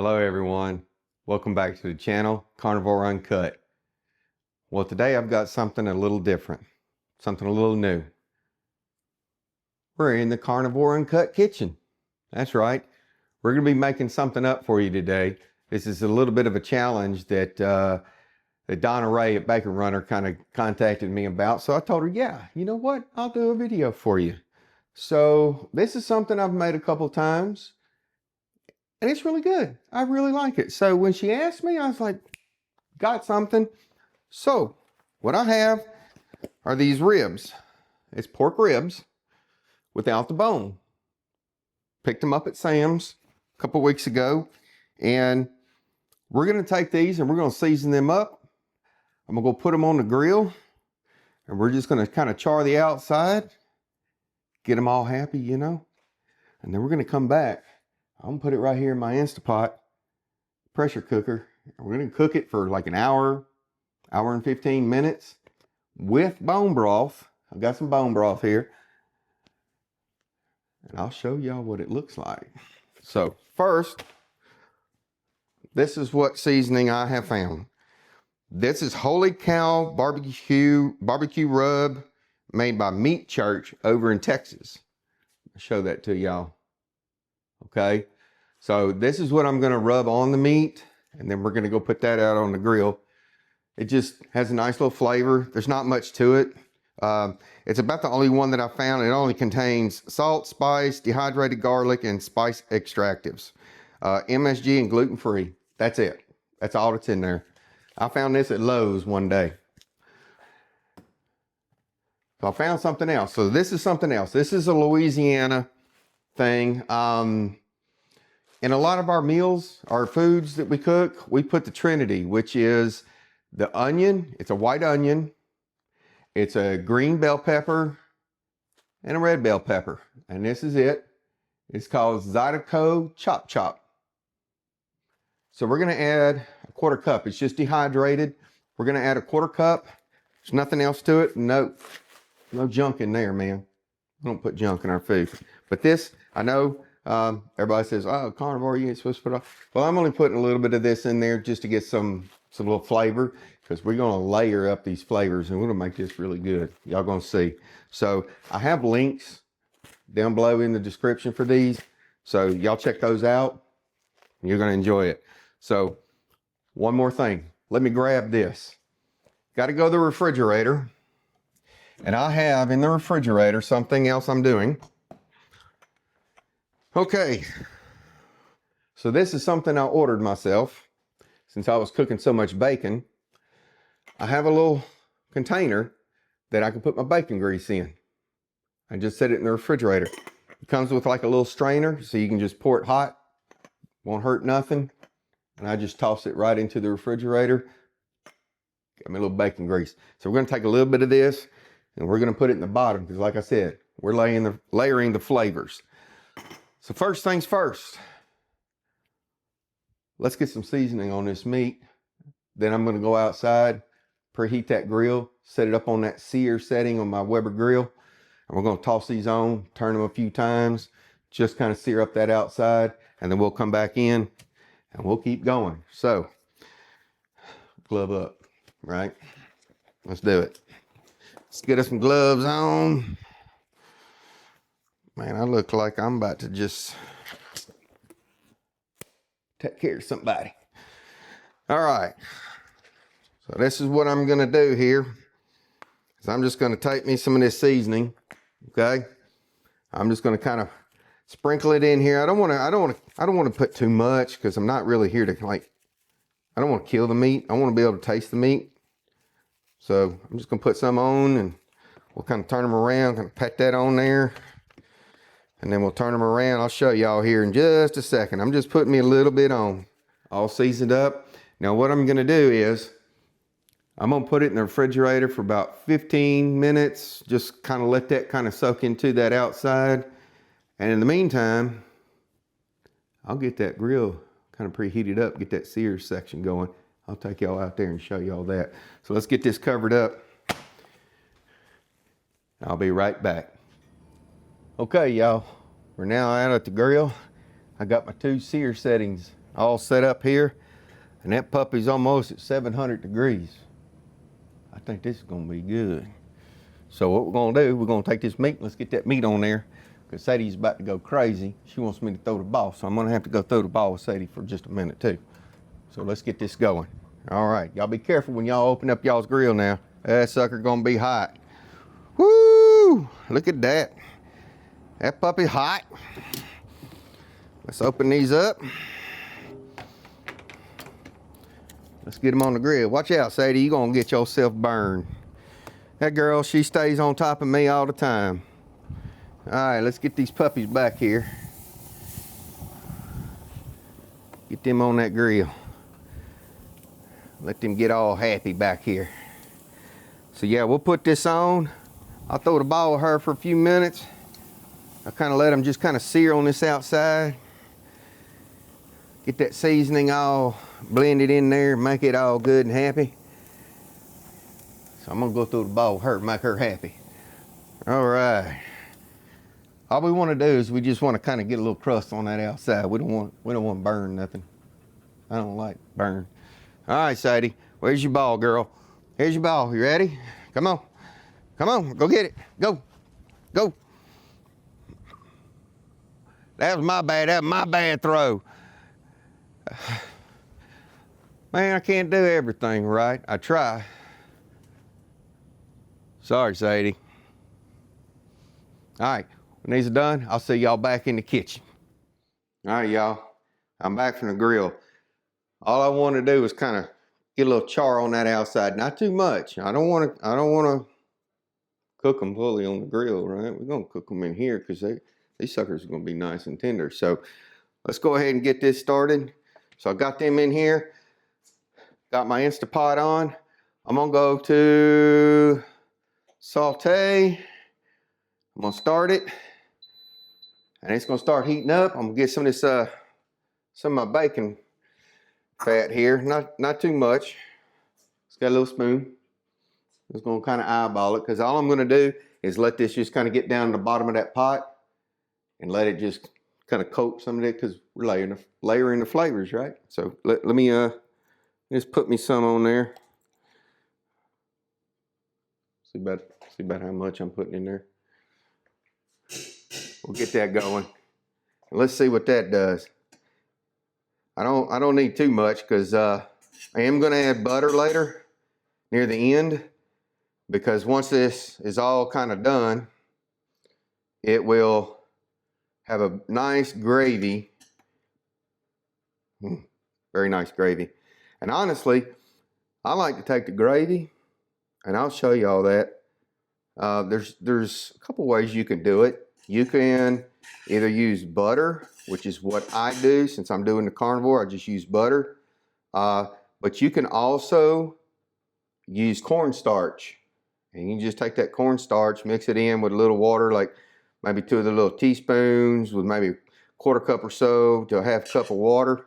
Hello everyone, welcome back to the channel, Carnivore Uncut. Well, today I've got something a little different, something a little new. We're in the Carnivore Uncut kitchen. That's right, we're going to be making something up for you today. This is a little bit of a challenge that Donna Ray at Bacon Runner kind of contacted me about. So I told her, yeah, you know what, I'll do a video for you. So this is something I've made a couple times. And it's really good. I really like it. So when she asked me, I was like, got something. So what I have are these ribs. It's pork ribs without the bone. Picked them up at Sam's a couple weeks ago. And we're going to take these and we're going to season them up. I'm going to go put them on the grill. And we're just going to kind of char the outside. Get them all happy, you know. And then we're going to come back. I'm gonna put it right here in my Instapot pressure cooker. We're gonna cook it for like an hour and 15 minutes with bone broth. I've got some bone broth here. And I'll show y'all what it looks like. So first, this is what seasoning I have found. This is Holy Cow BBQ Rub made by Meat Church over in Texas. I'll show that to y'all. Okay, so this is what I'm going to rub on the meat, and then we're going to go put that out on the grill. It just has a nice little flavor. There's not much to it. It's about the only one that I found. It only contains salt, spice, dehydrated garlic, and spice extractives. MSG and gluten-free. That's it. That's all that's in there. I found this at Lowe's one day. So I found something else. So this is something else. This is a Louisiana thing. In a lot of our meals, our foods that we cook, we put the Trinity, which is the onion. It's a white onion. It's a green bell pepper and a red bell pepper. And this is it. It's called Zydeco Chop. So we're going to add a quarter cup. It's just dehydrated. We're going to add a quarter cup. There's nothing else to it. No junk in there, man. We don't put junk in our food. But this, I know everybody says, oh, carnivore, you ain't supposed to put off. Well, I'm only putting a little bit of this in there just to get some little flavor, because we're going to layer up these flavors and we're going to make this really good. Y'all going to see. So I have links down below in the description for these. So y'all check those out. You're going to enjoy it. So one more thing. Let me grab this. Got to go to the refrigerator. And I have in the refrigerator something else I'm doing. Okay, so this is something I ordered myself since I was cooking so much bacon. I have a little container that I can put my bacon grease in. I just set it in the refrigerator. It comes with like a little strainer, so you can just pour it hot. Won't hurt nothing. And I just toss it right into the refrigerator. Got me a little bacon grease. So we're going to take a little bit of this and we're going to put it in the bottom, because like I said, we're layering the flavors. So first things first, let's get some seasoning on this meat. Then I'm going to go outside, preheat that grill, set it up on that sear setting on my Weber grill. And we're going to toss these on, turn them a few times, just kind of sear up that outside. And then we'll come back in and we'll keep going. So, glove up, right? Let's do it. Let's get us some gloves on. Man, I look like I'm about to just take care of somebody. All right. So this is what I'm going to do here. So I'm just going to take me some of this seasoning. Okay. I'm just going to kind of sprinkle it in here. I don't want to put too much, because I'm not really here to I don't want to kill the meat. I want to be able to taste the meat. So I'm just going to put some on and we'll kind of turn them around, kind of pat that on there. And then we'll turn them around. I'll show y'all here in just a second. I'm just putting me a little bit on, all seasoned up. Now what I'm gonna do is, I'm gonna put it in the refrigerator for about 15 minutes. Just kind of let that kind of soak into that outside. And in the meantime, I'll get that grill kind of preheated up, get that sear section going. I'll take y'all out there and show y'all that. So let's get this covered up. I'll be right back. Okay, y'all, we're now out at the grill. I got my 2 sear settings all set up here. And that puppy's almost at 700 degrees. I think this is gonna be good. So what we're gonna do, we're gonna take this meat, let's get that meat on there, because Sadie's about to go crazy. She wants me to throw the ball, so I'm gonna have to go throw the ball with Sadie for just a minute too. So let's get this going. All right, y'all be careful when y'all open up y'all's grill now. That sucker gonna be hot. Woo! Look at that. That puppy hot. Let's open these up. Let's get them on the grill. Watch out, Sadie, you're gonna get yourself burned. That girl, she stays on top of me all the time. All right, let's get these puppies back here. Get them on that grill. Let them get all happy back here. So yeah, we'll put this on. I'll throw the ball with her for a few minutes. I'll kind of let them just kind of sear on this outside. Get that seasoning all blended in there, make it all good and happy. So I'm gonna go through the ball with her, make her happy. All right. All we want to do is we just want to kind of get a little crust on that outside. We don't want to burn nothing. I don't like burn. All right, Sadie, where's your ball, girl? Here's your ball. You ready? Come on. Come on, go get it. Go. Go. That was my bad. That was my bad throw. Man, I can't do everything right. I try. Sorry, Sadie. All right, when these are done, I'll see y'all back in the kitchen. All right, y'all. I'm back from the grill. All I want to do is kind of get a little char on that outside. Not too much. I don't want to cook them fully on the grill, right? We're gonna cook them in here because these suckers are gonna be nice and tender. So let's go ahead and get this started. So I got them in here. Got my Instapot on. I'm gonna go to saute. I'm gonna start it, and it's gonna start heating up. I'm gonna get some of this, some of my bacon fat here. Not too much. It's got a little spoon. Just gonna kind of eyeball it, because all I'm gonna do is let this just kind of get down to the bottom of that pot and let it just kind of coat some of it, because we're layering the flavors, right? So let me just put me some on there. See about how much I'm putting in there. We'll get that going. Let's see what that does. I don't need too much, because I am gonna add butter later near the end, because once this is all kind of done, it will have a nice gravy. Very nice gravy. And honestly, I like to take the gravy, and I'll show you all that. There's a couple ways you can do it. You can either use butter, which is what I do since I'm doing the carnivore. I just use butter. But you can also use cornstarch. And you can just take that cornstarch, mix it in with a little water, like maybe 2 of the little teaspoons with maybe 1/4 cup or so to a 1/2 cup of water.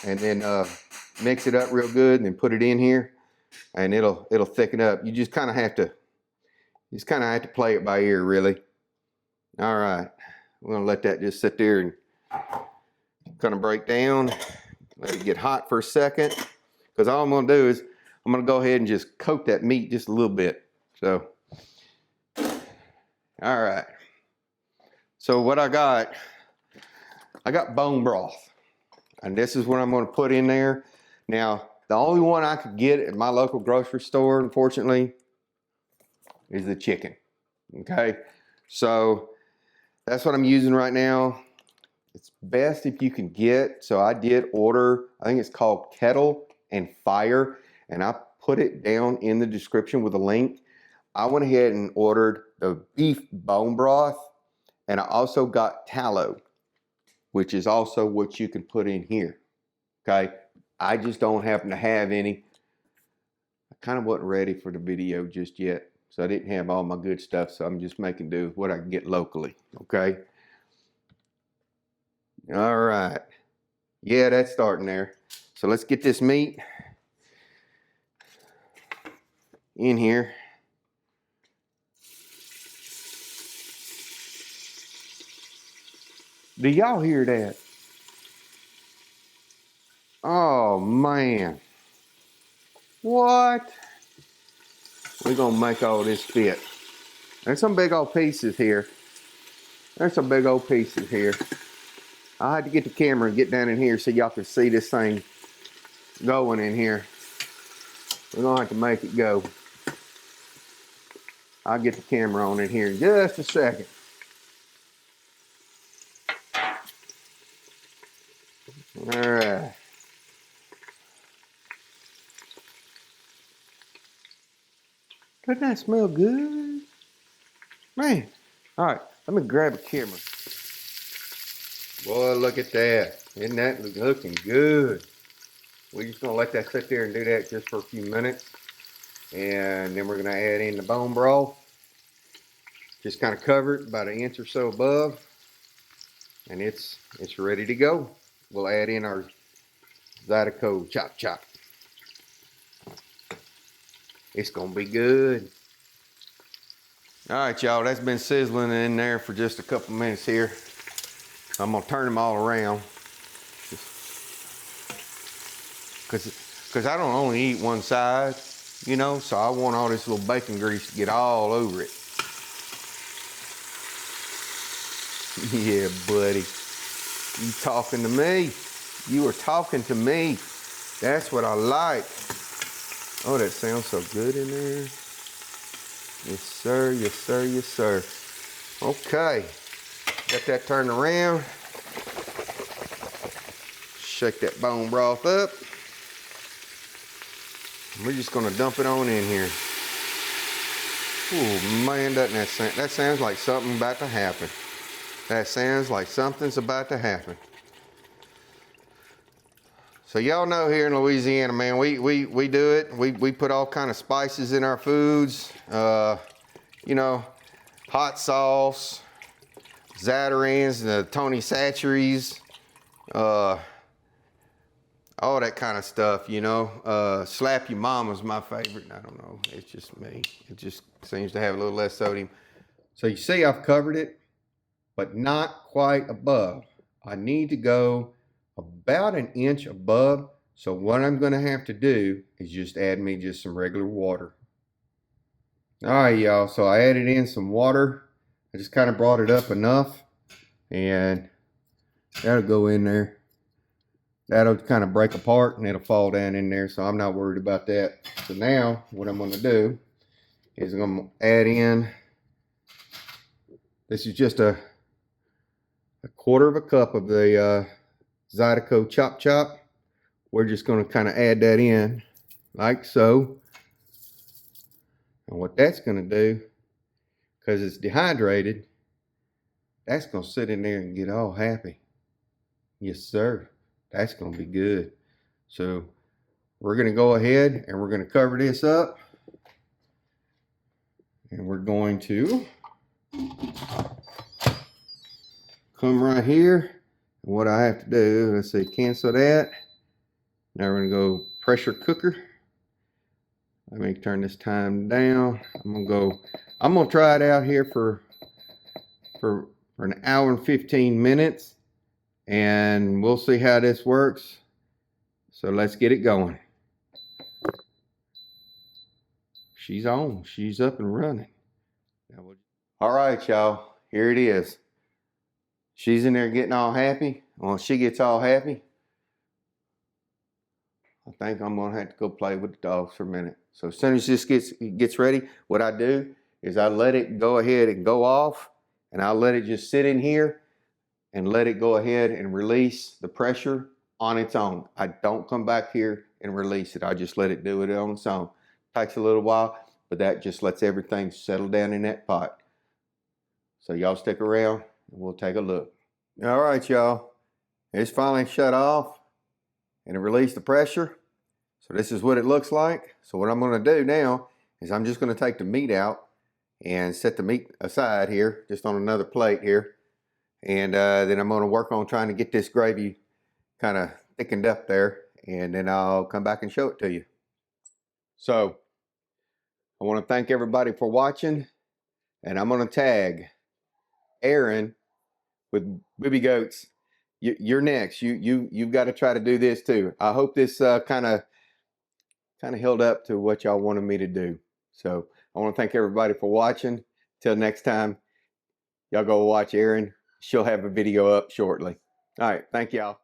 And then mix it up real good and then put it in here, and it'll thicken up. You just kind of have to play it by ear, really. All right, we're gonna let that just sit there and kind of break down. Let it get hot for a second, because all I'm gonna do is I'm gonna go ahead and just coat that meat just a little bit. So, all right. So what I got bone broth. And this is what I'm going to put in there. Now, the only one I could get at my local grocery store, unfortunately, is the chicken. Okay? So, that's what I'm using right now. It's best if you can get, so I did order, I think it's called Kettle and Fire, and I put it down in the description with a link. I went ahead and ordered the beef bone broth, and I also got tallow, which is also what you can put in here, okay? I just don't happen to have any. I kind of wasn't ready for the video just yet, so I didn't have all my good stuff, so I'm just making do with what I can get locally, okay? All right. Yeah, that's starting there. So let's get this meat in here. Do y'all hear that? Oh man. What? We're gonna make all this fit. There's some big old pieces here. There's some big old pieces here. I had to get the camera and get down in here so y'all can see this thing going in here. We're gonna have to make it go. I'll get the camera on in here in just a second. All right. Doesn't that smell good? Man. All right, let me grab a camera. Boy, look at that. Isn't that looking good? We're just gonna let that sit there and do that just for a few minutes. And then we're gonna add in the bone broth. Just kind of cover it about an inch or so above. And it's ready to go. We'll add in our Zydeco Chop. It's gonna be good. All right, y'all, that's been sizzling in there for just a couple minutes here. I'm gonna turn them all around. Cause I don't only eat one side, you know, so I want all this little bacon grease to get all over it. Yeah, buddy. You talking to me? You are talking to me. That's what I like. Oh, that sounds so good in there. Yes, sir. Yes, sir. Yes, sir. Okay. Got that turned around. Shake that bone broth up. We're just gonna dump it on in here. Oh man, doesn't that sounds like something about to happen. That sounds like something's about to happen. So y'all know here in Louisiana, man, we do it. We put all kind of spices in our foods. You know, hot sauce, Zatarain's, the Tony Chachere's, all that kind of stuff, you know. Slap Your Mama's my favorite. I don't know, it's just me. It just seems to have a little less sodium. So you see I've covered it, but not quite above. I need to go about an inch above. So what I'm gonna have to do is just add me just some regular water. All right, y'all, so I added in some water. I just kind of brought it up enough, and that'll go in there. That'll kind of break apart and it'll fall down in there, so I'm not worried about that. So now what I'm gonna do is I'm gonna add in, this is just a quarter of a cup of the Zydeco Chop. We're just gonna kind of add that in like so. And what that's gonna do, because it's dehydrated, that's gonna sit in there and get all happy. Yes, sir. That's gonna be good. So we're gonna go ahead and we're gonna cover this up. And we're going to come right here. And what I have to do, let's see, cancel that. Now we're gonna go pressure cooker. Let me turn this time down. I'm gonna try it out here for an hour and 15 minutes. And we'll see how this works. So let's get it going. She's on. She's up and running. All right, y'all. Here it is. She's in there getting all happy. Well, she gets all happy, I think I'm gonna have to go play with the dogs for a minute. So as soon as this gets ready, what I do is I let it go ahead and go off, and I'll let it just sit in here and let it go ahead and release the pressure on its own. I don't come back here and release it. I just let it do it on its own. Takes a little while, but that just lets everything settle down in that pot. So y'all stick around and we'll take a look. All right, y'all. It's finally shut off and it released the pressure. So this is what it looks like. So what I'm gonna do now is I'm just gonna take the meat out and set the meat aside here, just on another plate here. And then I'm gonna work on trying to get this gravy kind of thickened up there, and then I'll come back and show it to you. So I wanna thank everybody for watching, and I'm gonna tag Aaron with Booby Goats you're next. You've got to try to do this too. I hope this kind of held up to what y'all wanted me to do. So I want to thank everybody for watching. Till next time, y'all go watch Erin. She'll have a video up shortly. All right, thank y'all.